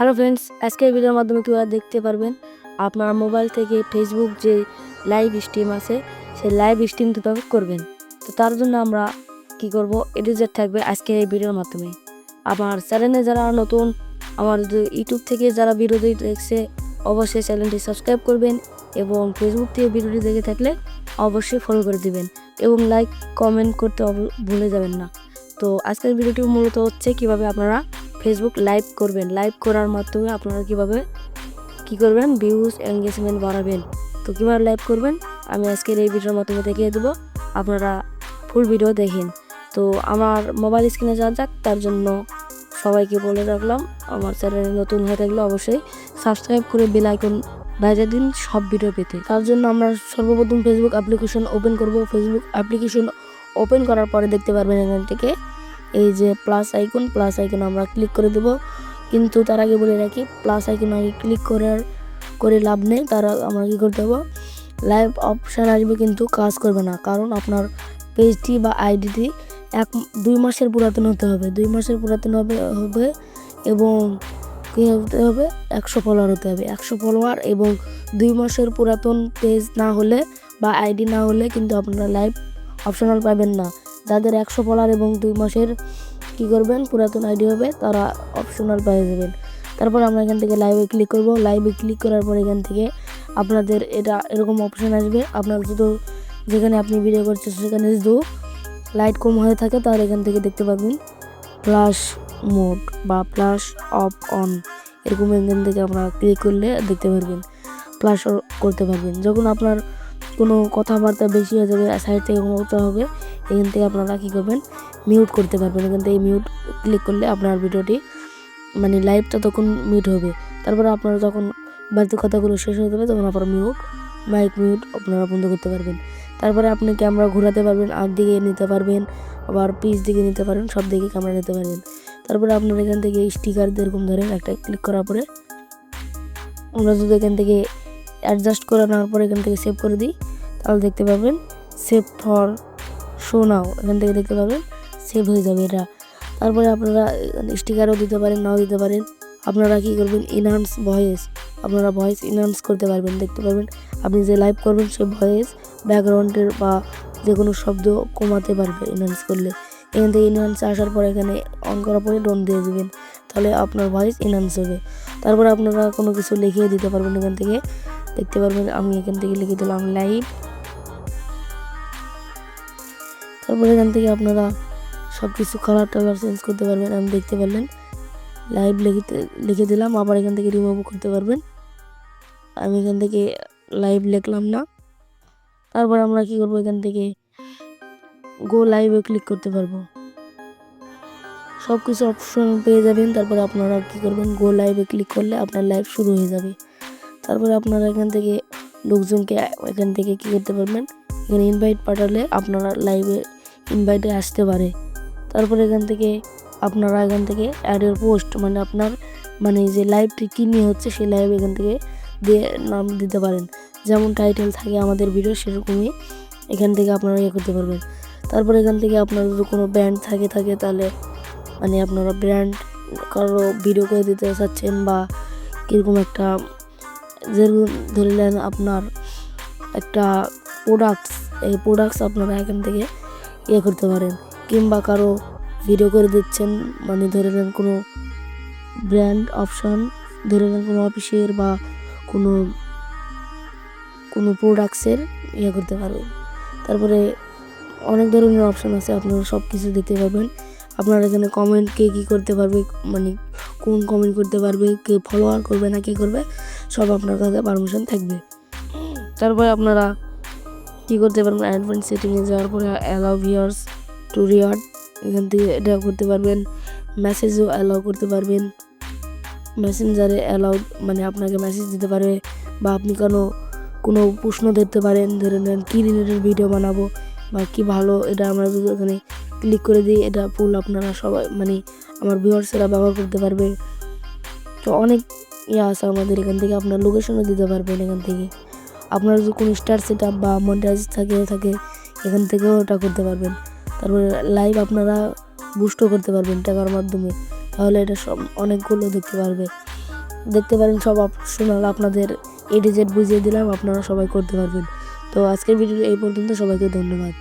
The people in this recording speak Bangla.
হ্যালো ফ্রেন্ডস, আজকের ভিডিওর মাধ্যমে আপনারা দেখতে পারবেন আপনার মোবাইল থেকে ফেসবুক যে লাইভ স্ট্রিম আছে সেই লাইভ স্ট্রিম কীভাবে করবেন। তো তার জন্য আমরা কি করব, এডিট থাকবে আজকের এই ভিডিওর মাধ্যমে। আমার চ্যানেলে যারা নতুন, আমার ইউটিউব থেকে যারা ভিডিওটি দেখছে অবশ্যই চ্যানেলটি সাবস্ক্রাইব করবেন এবং ফেসবুক থেকে ভিডিওটি দেখে থাকলে অবশ্যই ফলো করে দিবেন এবং লাইক কমেন্ট করতে ভুলে যাবেন না। তো আজকের ভিডিওটি মূলত হচ্ছে কিভাবে আপনারা ফেসবুক লাইভ করবেন। লাইভ করার মাধ্যমে আপনারা কিভাবে করবেন ভিউজ এঙ্গেজমেন্ট বাড়াবেন। তো কীভাবে লাইভ করবেন আমি আজকের এই ভিডিওর মাধ্যমে দেখিয়ে দেবো, আপনারা ফুল ভিডিও দেখেন। তো আমার মোবাইল স্ক্রিনে যাওয়া যাক, তার জন্য সবাইকে বলে রাখলাম আমার চ্যানেলে নতুন হয়ে থাকলে অবশ্যই সাবস্ক্রাইব করে বেল আইকন বাজিয়ে দিন সব ভিডিও পেতে। তার জন্য আমরা সর্বপ্রথম ফেসবুক অ্যাপ্লিকেশন ওপেন করব। ফেসবুক অ্যাপ্লিকেশন ওপেন করার পরে দেখতে পারবেন এখান থেকে এই যে প্লাস আইকন আমরা ক্লিক করে দেব। কিন্তু তার আগে বলে রাখি, প্লাস আইকন আগে ক্লিক করে লাভ নেই। তারা আমরা কী করতে হবে, লাইভ অপশান আসবে কিন্তু কাজ করবে না, কারণ আপনার পেজটি বা আইডিটি 2 মাসের পুরাতন হতে হবে। 2 মাসের পুরাতন হবে এবং কী হতে হবে, 100 ফলোয়ার হতে হবে। 100 ফলোয়ার এবং 2 মাসের পুরাতন পেজ না হলে বা আইডি না হলে কিন্তু আপনারা লাইভ অপশনাল পাবেন না। যাদের 100 ফলোয়ার এবং 2 মাসের কী করবেন পুরাতন আইডি হবে তারা অপশনাল পেয়ে যাবেন। তারপর আমরা এখান থেকে লাইভে ক্লিক করব। লাইভে ক্লিক করার পর এখান থেকে আপনাদের এরকম অপশান আসবে। আপনার শুধু যেখানে আপনি ভিডিও করছেন সেখানে শুধু লাইট কম হয়ে থাকে তাহলে এখান থেকে দেখতে পাবেন ফ্ল্যাশ মোড বা ফ্ল্যাশ অফ অন, এরকম এখান থেকে আপনারা ক্লিক করলে দেখতে পারবেন ফ্ল্যাশ করতে পারবেন। যখন আপনার কোনো কথাবার্তা বেশি হয়ে যাবে সাইড থেকে কমতে হবে, এখান থেকে আপনারা কী করবেন মিউট করতে পারবেন। এখান থেকে মিউট ক্লিক করলে আপনার ভিডিওটি মানে লাইভটা তখন মিউট হবে। তারপরে আপনারা যখন বাড়িতে কথাগুলো শেষ হয়ে যাবে তখন আপনারা মাইক মিউট আপনারা বন্ধ করতে পারবেন। তারপরে আপনি ক্যামেরা ঘোরাতে পারবেন, আগ দিকে নিতে পারবেন, আবার পিছ দিকে নিতে পারেন, সব দিকে ক্যামেরা নিতে পারবেন। তারপরে আপনারা এখান থেকে স্টিকার এরকম ধরেন একটা ক্লিক করার পরে আমরা যদি এখান থেকে অ্যাডজাস্ট করে নেওয়ার পরে এখান থেকে সেভ করে দিই তাহলে দেখতে পাবেন সেভ ফর শো নাও, এখান থেকে দেখতে পাবেন সেভ হয়ে যাবে এটা। তারপরে আপনারা স্টিকারও দিতে পারেন, নাও দিতে পারেন। আপনারা কী করবেন, ইনহান্স ভয়েস, আপনারা ভয়েস ইনহান্স করতে পারবেন। দেখতে পারবেন আপনি যে লাইভ করবেন সে ভয়েস ব্যাকগ্রাউন্ডের বা যে কোনো শব্দ কমাতে পারবে ইনহান্স করলে। এখান থেকে ইনহান্স আসার পর এখানে অন করার পরে ডন দিয়ে দেবেন, তাহলে আপনার ভয়েস ইনহান্স হবে। তারপরে আপনারা কোনো কিছু লিখিয়ে দিতে পারবেন। এখান থেকে দেখতে পারবেন আমি এখান থেকে লিখে দিলাম লাইভ। তারপরে এখান থেকে আপনারা সব কিছু কালার চেঞ্জ করতে পারবেন। আমি দেখতে পারলেন লাইভ লিখে দিলাম, আবার এখান থেকে রিমুভ করতে পারবেন। আমি এখান থেকে লাইভ লিখলাম না। তারপর আমরা কি করব, এখান থেকে গো লাইভে ক্লিক করতে পারবো। সব কিছু অপশন পেয়ে যাবেন। তারপরে আপনারা কি করবেন, গো লাইভে ক্লিক করলে আপনার লাইভ শুরু হয়ে যাবে। তারপরে আপনারা এখান থেকে লোকজনকে এখান থেকে কি করতে পারবেন, এখানে ইনভাইট পাঠালে আপনারা লাইভে ইনভাইটে আসতে পারে। তারপরে এখান থেকে আপনারা অ্যাড এর পোস্ট মানে আপনার যে লাইভটি কী নিয়ে হচ্ছে সেই লাইভ এখান থেকে দিয়ে নাম দিতে পারেন। যেমন টাইটেল থাকে আমাদের ভিডিও সেরকমই এখান থেকে আপনারা করতে পারবেন। তারপরে এখান থেকে আপনার যদি কোনো ব্র্যান্ড থাকে তাহলে আপনারা ব্র্যান্ড কারো ভিডিও করে দিতে চাচ্ছেন বা কীরকম একটা যেরকম ধরে নেন আপনার একটা এই প্রোডাক্টস আপনারা এখান থেকে করতে পারেন। কিংবা কারো ভিডিও করে দিচ্ছেন ধরে নেন কোনো ব্র্যান্ড অপশন, ধরে নেন কোনো অফিসের বা কোনো প্রোডাক্টসের করতে পারবেন। তারপরে অনেক ধরনের অপশন আছে, আপনারা সব কিছু দেখতে পারবেন। আপনারা এখানে কমেন্ট কে কী করতে পারবে, কোন কমেন্ট করতে পারবে, কে ফলোয়ার করবে না কে করবে, সব আপনার কাছে পারমিশন থাকবে। তারপরে আপনারা কী করতে পারবেন, অ্যাডভান্স সেটিংয়ে যাওয়ার পরে অ্যালাউ ভিউয়ার্স টু রিয়াক্ট, এখান থেকে এটা করতে পারবেন। মেসেজও অ্যালাউ করতে পারবেন, মেসেঞ্জারে অ্যালাউ আপনাকে মেসেজ দিতে পারবে বা আপনি কোনো প্রশ্ন দেখতে পারেন, ধরে নেন কী রিলেটেড ভিডিও বানাবো বা কী ভালো, এটা আমরা যদি এখানে ক্লিক করে দিই এটা ফুল আপনারা সবাই আমার ভিউয়ার্সেরা ব্যবহার করতে পারবে। তো অনেক আছে আমাদের এখান থেকে, আপনার লোকেশনও দিতে পারবেন। এখান থেকে আপনার যদি কোনো স্টার সেট আপ বা মনিটাইজ থাকে এখান থেকেও ওটা করতে পারবেন। তারপরে লাইভ আপনারা বুস্টও করতে পারবেন টাকার মাধ্যমে, তাহলে এটা সব অনেকগুলো দেখতে পারবে। দেখতে পারেন, সব অপশনাল। আপনাদের A to Z বুঝিয়ে দিলাম, আপনারা সবাই করতে পারবেন। তো আজকের ভিডিও এই পর্যন্ত, সবাইকে ধন্যবাদ।